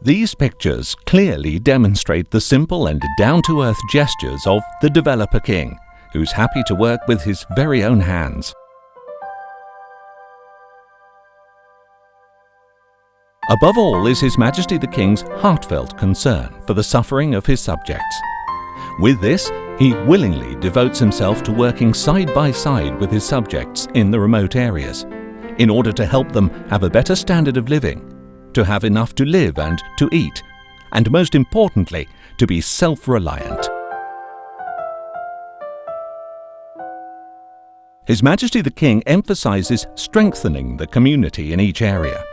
These pictures clearly demonstrate the simple and down-to-earth gestures of the developer king, who's happy to work with his very own hands. Above all is His Majesty the King's heartfelt concern for the suffering of his subjects. With this, he willingly devotes himself to working side by side with his subjects in the remote areas, in order to help them have a better standard of living, to have enough to live and to eat, and most importantly, to be self-reliant. His Majesty the King emphasizes strengthening the community in each area.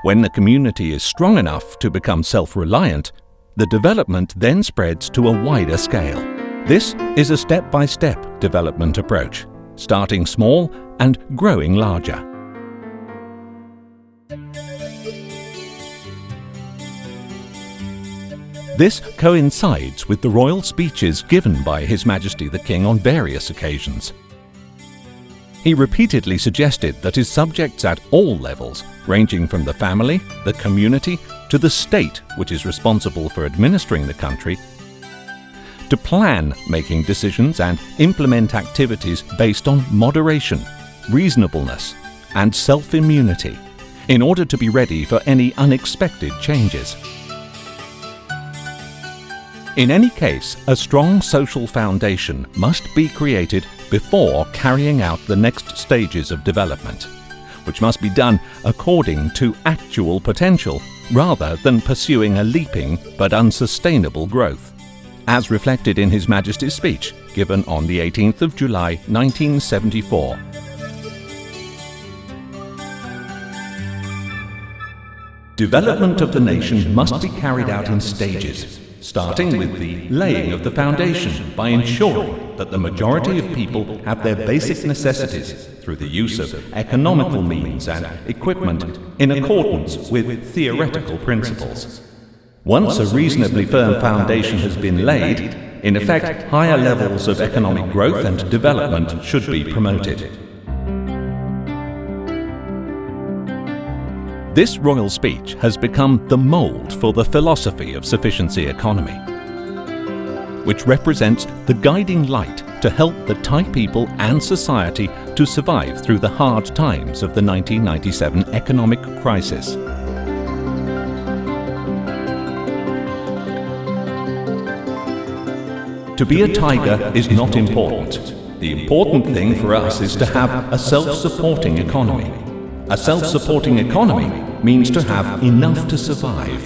When the community is strong enough to become self-reliant, the development then spreads to a wider scale. This is a step-by-step development approach, starting small and growing larger. This coincides with the royal speeches given by His Majesty the King on various occasions. He repeatedly suggested that his subjects at all levels, ranging from the family, the community, to the state, which is responsible for administering the country, to plan making decisions and implement activities based on moderation, reasonableness, and self-immunity, in order to be ready for any unexpected changes. In any case, a strong social foundation must be created before carrying out the next stages of development, which must be done according to actual potential rather than pursuing a leaping but unsustainable growth, as reflected in His Majesty's speech given on the 18th of July 1974. Development of the nation must be carried out in stages, starting with the laying of the foundation by ensuring that the majority of people have their basic necessities through the use of economical means and equipment in accordance with theoretical principles. Once a reasonably firm foundation has been laid, in effect, higher levels of economic growth and development should be promoted. This royal speech has become the mold for the philosophy of sufficiency economy, which represents the guiding light to help the Thai people and society to survive through the hard times of the 1997 economic crisis. To be a tiger is not important. The important thing for us is to have a self-supporting economy. A self-supporting economy means to have enough to survive.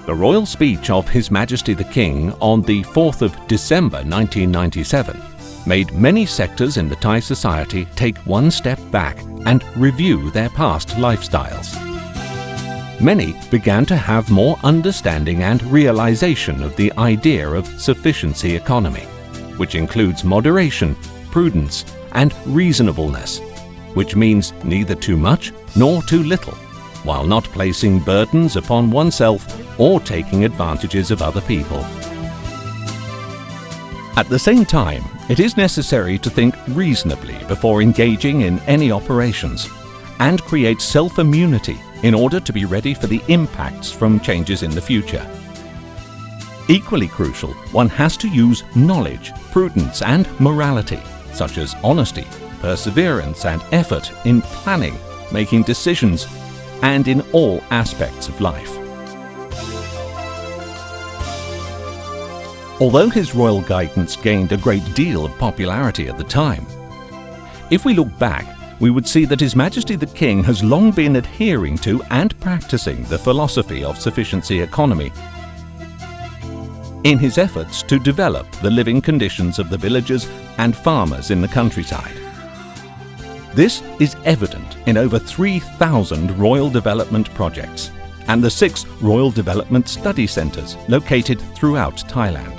The royal speech of His Majesty the King on the 4th of December 1997 made many sectors in the Thai society take one step back and review their past lifestyles. Many began to have more understanding and realization of the idea of sufficiency economy, which includes moderation, prudence, and reasonableness, which means neither too much nor too little, while not placing burdens upon oneself or taking advantages of other people. At the same time, it is necessary to think reasonably before engaging in any operations, and create self-immunity in order to be ready for the impacts from changes in the future. Equally crucial, one has to use knowledge, prudence, and morality, such as honesty, perseverance, and effort in planning, making decisions, and in all aspects of life. Although his royal guidance gained a great deal of popularity at the time, if we look back, we would see that His Majesty the King has long been adhering to and practicing the philosophy of sufficiency economy in his efforts to develop the living conditions of the villagers and farmers in the countryside. This is evident in over 3,000 royal development projects and the 6 royal development study centres located throughout Thailand.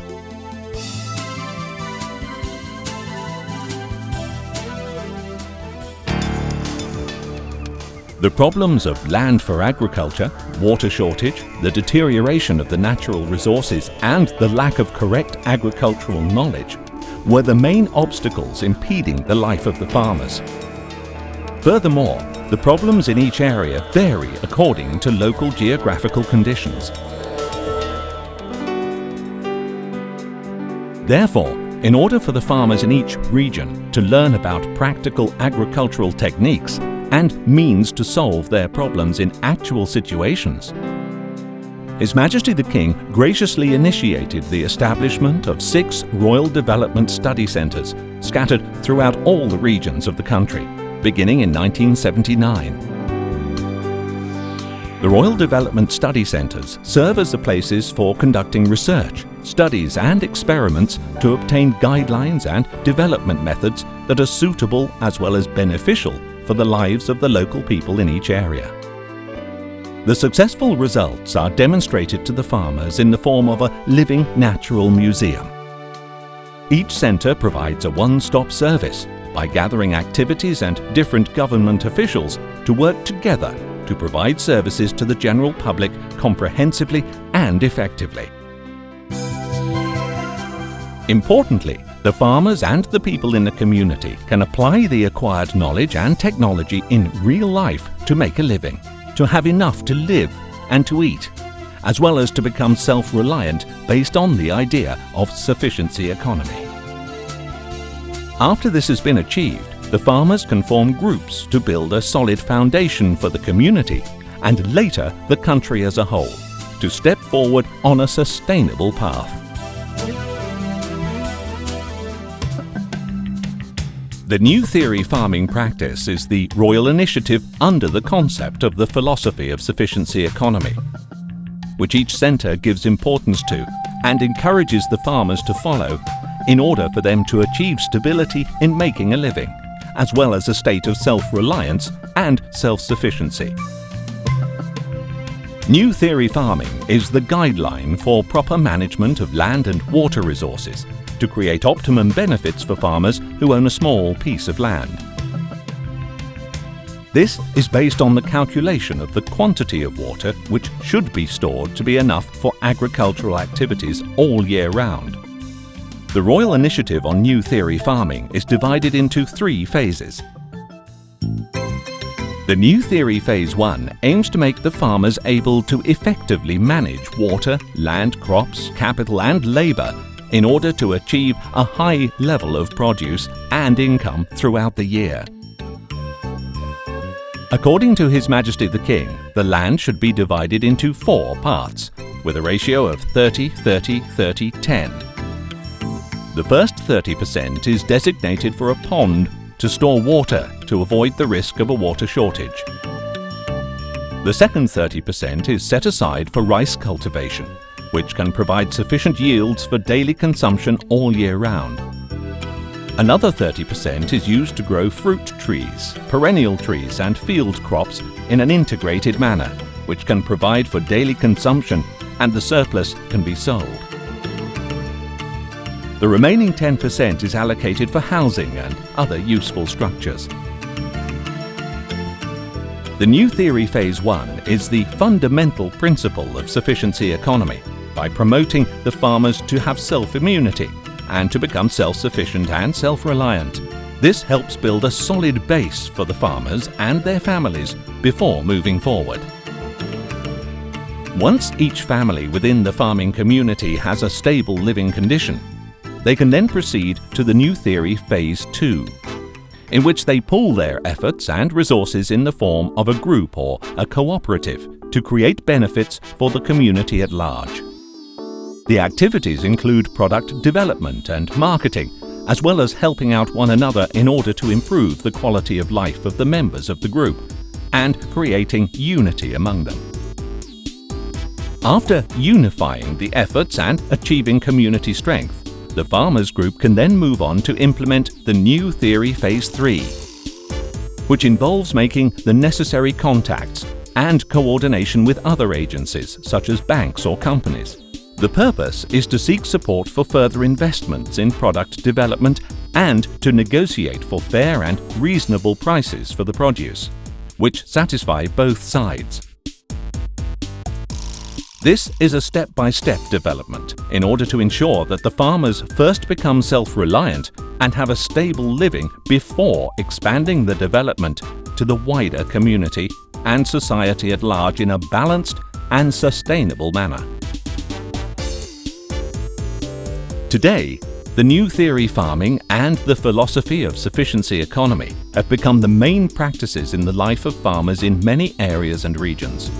The problems of land for agriculture, water shortage, the deterioration of the natural resources, and the lack of correct agricultural knowledge were the main obstacles impeding the life of the farmers. Furthermore, The problems in each area vary according to local geographical conditions. Therefore, in order for the farmers in each region to learn about practical agricultural techniques and means to solve their problems in actual situations, His Majesty the King graciously initiated the establishment of 6 Royal Development Study Centres scattered throughout all the regions of the country, beginning in 1979. The Royal Development Study Centres serve as the places for conducting research, studies and experiments to obtain guidelines and development methods that are suitable as well as beneficial for the lives of the local people in each area. The successful results are demonstrated to the farmers in the form of a living natural museum. Each centre provides a one-stop service by gathering activities and different government officials to work together to provide services to the general public comprehensively and effectively. Importantly, the farmers and the people in the community can apply the acquired knowledge and technology in real life to make a living, to have enough to live and to eat, as well as to become self-reliant based on the idea of sufficiency economy. After this has been achieved, the farmers can form groups to build a solid foundation for the community and later the country as a whole, to step forward on a sustainable path. The New Theory farming practice is the royal initiative under the concept of the philosophy of sufficiency economy, which each centre gives importance to and encourages the farmers to follow in order for them to achieve stability in making a living, as well as a state of self-reliance and self-sufficiency. New Theory farming is the guideline for proper management of land and water resources to create optimum benefits for farmers who own a small piece of land. This is based on the calculation of the quantity of water which should be stored to be enough for agricultural activities all year round. The Royal Initiative on New Theory farming is divided into 3 phases. The New Theory Phase 1 aims to make the farmers able to effectively manage water, land, crops, capital and labour in order to achieve a high level of produce and income throughout the year. According to His Majesty the King, the land should be divided into 4 parts, with a ratio of 30-30-30-10. The first 30% is designated for a pond to store water to avoid the risk of a water shortage. The second 30% is set aside for rice cultivation, which can provide sufficient yields for daily consumption all year round. Another 30% is used to grow fruit trees, perennial trees and field crops in an integrated manner, which can provide for daily consumption and the surplus can be sold. The remaining 10% is allocated for housing and other useful structures. The New Theory Phase 1 is the fundamental principle of sufficiency economy by promoting the farmers to have self-immunity and to become self-sufficient and self-reliant. This helps build a solid base for the farmers and their families before moving forward. Once each family within the farming community has a stable living condition, they can then proceed to the New Theory Phase 2, in which they pool their efforts and resources in the form of a group or a cooperative to create benefits for the community at large. The activities include product development and marketing, as well as helping out one another in order to improve the quality of life of the members of the group and creating unity among them. After unifying the efforts and achieving community strength, the farmers group can then move on to implement the New Theory Phase 3, which involves making the necessary contacts and coordination with other agencies such as banks or companies. The purpose is to seek support for further investments in product development and to negotiate for fair and reasonable prices for the produce, which satisfy both sides. This is a step-by-step development in order to ensure that the farmers first become self-reliant and have a stable living before expanding the development to the wider community and society at large in a balanced and sustainable manner. Today, the new theory farming and the philosophy of sufficiency economy have become the main practices in the life of farmers in many areas and regions.